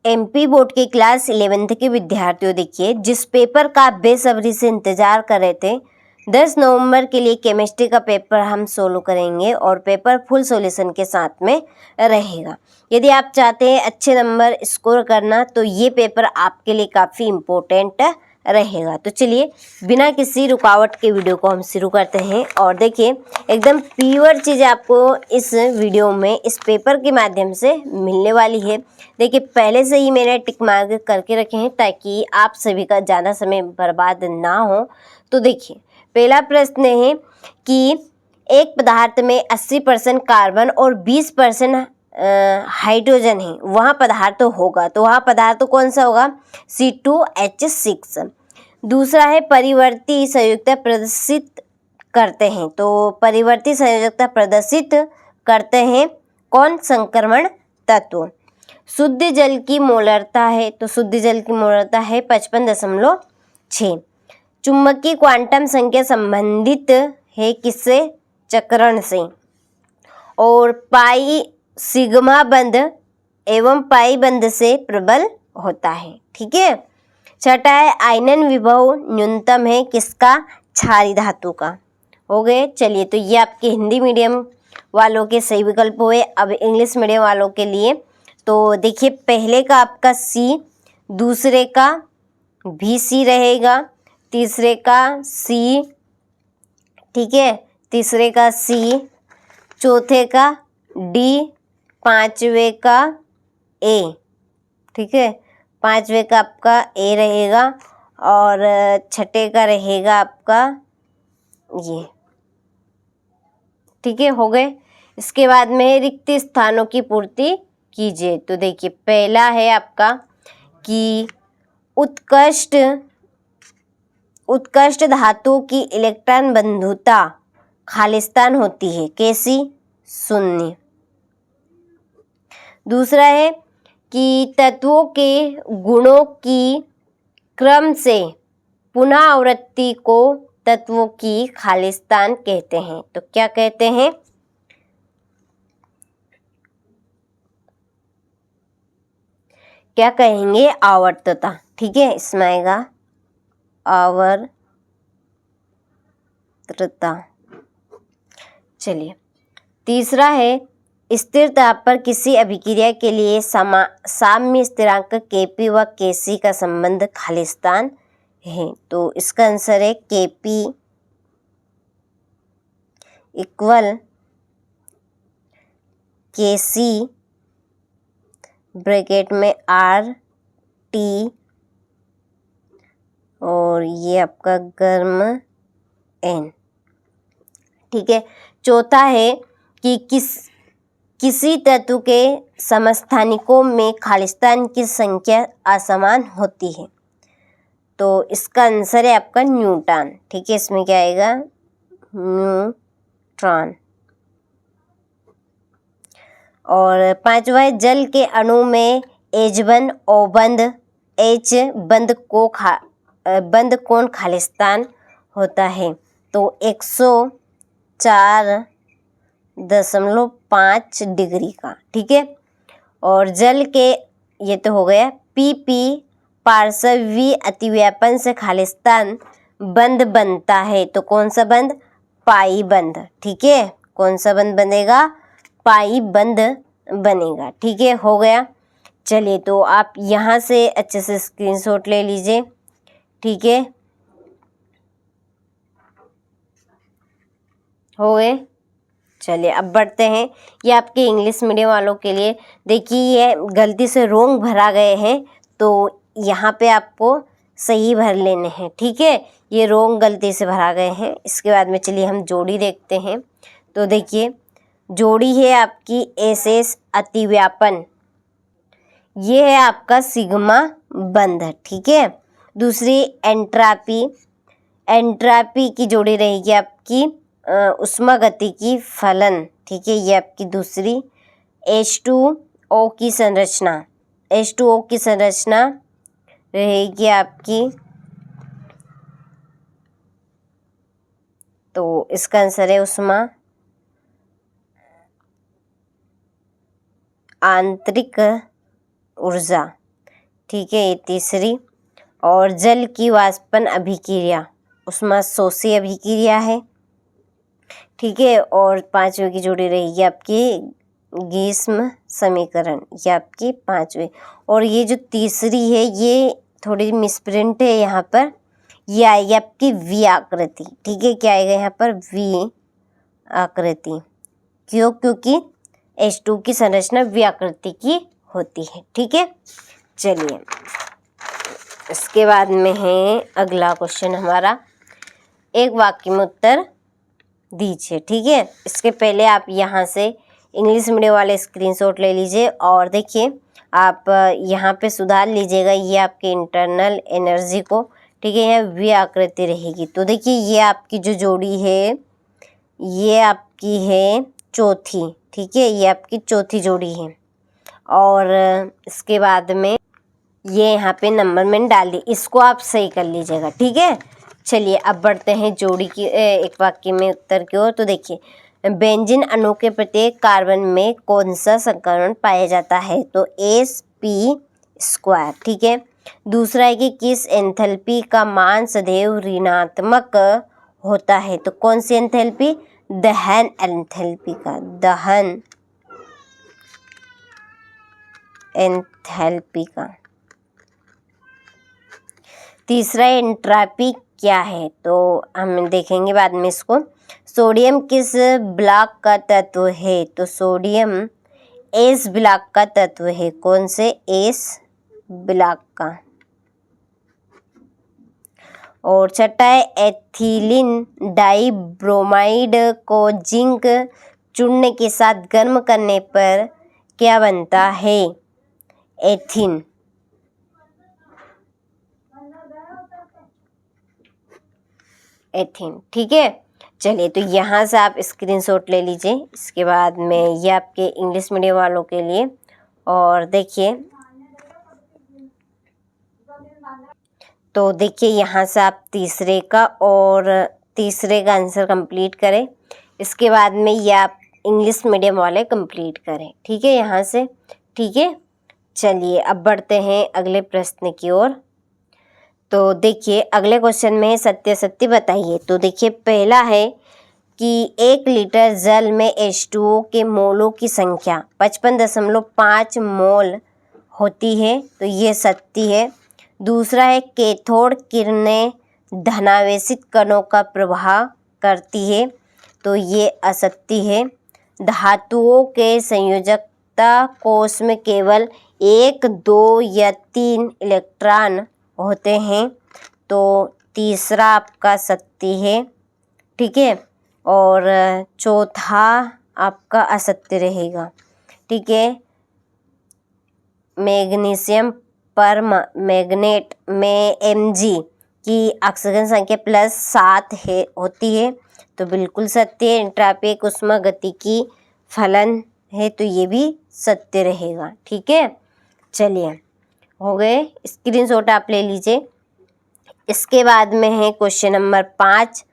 MP board के class 11th के विद्यार्थियों, देखिए जिस पेपर का आप बेसब्री से इंतजार कर रहे थे, 10 नवंबर के लिए केमिस्ट्री का पेपर हम सोल्व करेंगे और पेपर फुल सॉल्यूशन के साथ में रहेगा। यदि आप चाहते हैं अच्छे नंबर स्कोर करना तो ये पेपर आपके लिए काफ़ी इम्पोर्टेंट रहेगा। तो चलिए बिना किसी रुकावट के वीडियो को हम शुरू करते हैं। और देखिए एकदम प्योर चीज़ आपको इस वीडियो में इस पेपर के माध्यम से मिलने वाली है। देखिए पहले से ही मैंने टिक मार्क करके रखे हैं ताकि आप सभी का ज़्यादा समय बर्बाद ना हो। तो देखिए पहला प्रश्न है कि एक पदार्थ में 80% कार्बन और 20% हाइड्रोजन है, वहाँ पदार्थ होगा, तो वहाँ पदार्थ कौन सा होगा? C2H6। दूसरा है परिवर्ती संयोजकता प्रदर्शित करते हैं, तो परिवर्ती संयोजकता प्रदर्शित करते हैं कौन? संक्रमण तत्व। शुद्ध जल की मोलरता है, तो शुद्ध जल की मोलरता है 55.6। चुंबकीय क्वांटम संख्या संबंधित है किससे? चक्रण से। और पाई सिग्मा बंध एवं पाई बंध से प्रबल होता है। ठीक है। छठा है आयनन विभव न्यूनतम है किसका? क्षारीय धातु का। हो गए। चलिए तो ये आपके हिंदी मीडियम वालों के सही विकल्प हुए। अब इंग्लिश मीडियम वालों के लिए तो देखिए पहले का आपका C, दूसरे का भी C रहेगा, तीसरे का C, ठीक है, तीसरे का C, चौथे का D, पांचवे का A, ठीक है, पांचवे का आपका A रहेगा और छठे का रहेगा आपका ये। ठीक है, हो गए। इसके बाद में रिक्त स्थानों की पूर्ति कीजिए। तो देखिए पहला है आपका कि उत्कृष्ट धातु की इलेक्ट्रॉन बंधुता खालिस्तान होती है, कैसी? 0। दूसरा है कि तत्वों के गुणों की क्रम से पुनः आवृत्ति को तत्वों की खालिस्तान कहते हैं, तो क्या कहते हैं? क्या कहेंगे? आवर्तता। ठीक है, इसमें आएगा आवर्तता। चलिए तीसरा है स्थिर ताप पर किसी अभिक्रिया के लिए साम्य स्थिरांक Kp व Kc का संबंध खालिस्तान है, तो इसका आंसर है Kp इक्वल Kc ब्रैकेट में RT और ये आपका गर्म N। ठीक है। चौथा है कि किसी तत्व के समस्थानिकों में खालिस्तान की संख्या असमान होती है, तो इसका आंसर है आपका न्यूट्रॉन। ठीक है, इसमें क्या आएगा? न्यूट्रॉन। और पांचवा है जल के अणु में H1 O बंध H बंध कौन खालिस्तान होता है, तो 104.5 डिग्री का। ठीक है। और जल के ये तो हो गया PP पार्श्वी अतिव्यापन से खालिस्तान बंध बनता है, तो कौन सा बंध? पाई बंध। ठीक है, कौन सा बंध बनेगा? पाई बंध बनेगा। ठीक है, हो गया। चलिए तो आप यहाँ से अच्छे से स्क्रीनशॉट ले लीजिए। ठीक है, हो गए। चलिए अब बढ़ते हैं, ये आपके इंग्लिश मीडियम वालों के लिए। देखिए ये गलती से रोंग भरा गए हैं, तो यहाँ पे आपको सही भर लेने हैं। ठीक है, ये रोंग गलती से भरा गए हैं। इसके बाद में चलिए हम जोड़ी देखते हैं। तो देखिए जोड़ी है आपकी SS अतिव्यापन, ये है आपका सिग्मा बंध। ठीक है। दूसरी एंट्रापी की जोड़ी रहेगी आपकी उष्मागतिकी फलन। ठीक है, ये आपकी दूसरी। H2O की संरचना रहेगी आपकी, तो इसका आंसर है उष्मा आंतरिक ऊर्जा। ठीक है, ये तीसरी। और जल की वाष्पन अभिक्रिया ऊष्माशोषी अभिक्रिया है, ठीक है। और पांचवी की जोड़ी रहेगी आपकी ग्रीष्म समीकरण, ये आपकी पांचवी। और ये जो तीसरी है ये थोड़ी मिसप्रिंट है यहाँ पर, ये आएगी आपकी वी आकृति, ठीक है। क्या आएगा यहाँ पर? वी आकृति। क्यों? क्योंकि H2 की संरचना वी आकृति की होती है, ठीक है। चलिए, इसके बाद में है अगला क्वेश्चन हमारा, एक वाक्य में उत्तर दीजिए, ठीक है। इसके पहले आप यहाँ से इंग्लिश मीडियम वाले स्क्रीनशॉट ले लीजिए और देखिए आप यहाँ पे सुधार लीजिएगा ये आपके इंटरनल एनर्जी को, ठीक है। यहाँ वी आकृति रहेगी। तो देखिए ये आपकी जो जोड़ी है ये आपकी है चौथी, ठीक है, ये आपकी चौथी जोड़ी है। और इसके बाद में ये यहाँ पे नंबर मैंने डाल दी, इसको आप सही कर लीजिएगा, ठीक है। चलिए अब बढ़ते हैं जोड़ी की एक वाक्य में उत्तर की ओर। तो देखिए बेंजीन अणु के प्रत्येक कार्बन में कौन सा संकरण पाया जाता है? तो sp², ठीक है। दूसरा है कि किस एंथैल्पी का मान सदैव ऋणात्मक होता है? तो कौन सी एंथैल्पी? दहन एंथैल्पी का, दहन एंथैल्पी का। तीसरा एंट्रॉपी क्या है? तो हम देखेंगे बाद में इसको। सोडियम किस ब्लॉक का तत्व है? तो सोडियम एस ब्लॉक का तत्व है। कौन से? एस ब्लॉक का। और छठा है एथिलीन डाइब्रोमाइड को जिंक चूर्ण के साथ गर्म करने पर क्या बनता है? एथिन। एथिन, ठीक है। चलिए तो यहाँ से आप स्क्रीनशॉट ले लीजिए। इसके बाद में ये आपके इंग्लिश मीडियम वालों के लिए। और देखिए तो देखिए यहाँ से आप तीसरे का आंसर कंप्लीट करें। इसके बाद में ये आप इंग्लिश मीडियम वाले कंप्लीट करें, ठीक है, यहाँ से, ठीक है। चलिए अब बढ़ते हैं अगले प्रश्न की ओर। तो देखिए अगले क्वेश्चन में सत्य बताइए। तो देखिए पहला है कि 1 लीटर जल में H2O के मोलों की संख्या 55.5 मोल होती है, तो ये सत्य है। दूसरा है कैथोड किरणें धनावेशित कणों का प्रवाह करती है, तो ये असत्य है। धातुओं के संयोजकता कोश में केवल 1, 2 या 3 इलेक्ट्रॉन होते हैं, तो तीसरा आपका सत्य है, ठीक है। और चौथा आपका असत्य रहेगा, ठीक है। मैग्नीशियम परमैंगनेट में Mg की ऑक्सीजन संख्या +7 होती है, तो बिल्कुल सत्य है। एंट्रॉपी एक ऊष्मागतिकी फलन है, तो ये भी सत्य रहेगा, ठीक है। चलिए हो गए, स्क्रीनशॉट आप ले लीजिए। इसके बाद में है क्वेश्चन नंबर 5।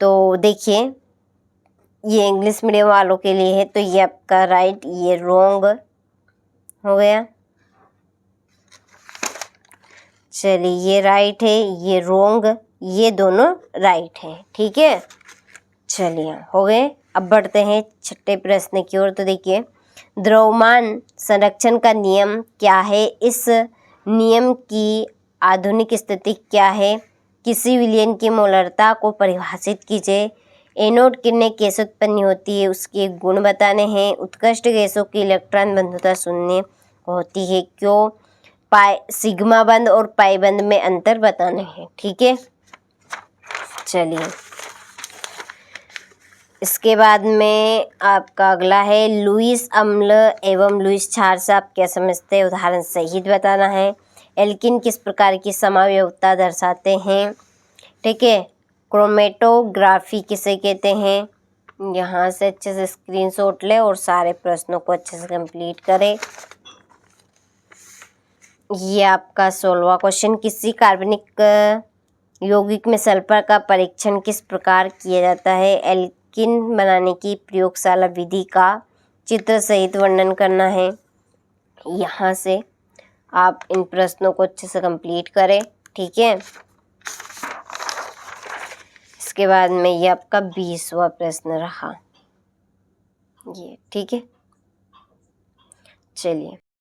तो देखिए ये इंग्लिश मीडियम वालों के लिए है, तो ये आपका राइट, ये रॉन्ग हो गया। चलिए ये राइट है, ये रॉन्ग, ये दोनों राइट है, ठीक है। चलिए हो गए। अब बढ़ते हैं छठे प्रश्न की ओर। तो देखिए द्रव्यमान संरक्षण का नियम क्या है? इस नियम की आधुनिक स्थिति क्या है? किसी विलयन की मोलरता को परिभाषित कीजिए। एनोड किरणें कैसे उत्पन्न होती है, उसके गुण बताने हैं। उत्कृष्ट गैसों की इलेक्ट्रॉन बंधुता शून्य होती है, क्यों? सिग्मा बंध और पाई बंध में अंतर बताने हैं, ठीक है। चलिए इसके बाद में आपका अगला है लुईस अम्ल एवं लुईस क्षार से आप क्या समझते हैं? उदाहरण सहित बताना है। एल्किन किस प्रकार की समावयवता दर्शाते हैं, ठीक है। क्रोमेटोग्राफी किसे कहते हैं? यहाँ से अच्छे से स्क्रीनशॉट ले और सारे प्रश्नों को अच्छे से कंप्लीट करें। ये आपका 16वां क्वेश्चन, किसी कार्बनिक यौगिक में सल्फर का परीक्षण किस प्रकार किया जाता है? एल्किन बनाने की प्रयोगशाला विधि का चित्र सहित वर्णन करना है। यहाँ से आप इन प्रश्नों को अच्छे से कंप्लीट करें, ठीक है। इसके बाद में ये आपका 20वां प्रश्न रहा ये, ठीक है। चलिए।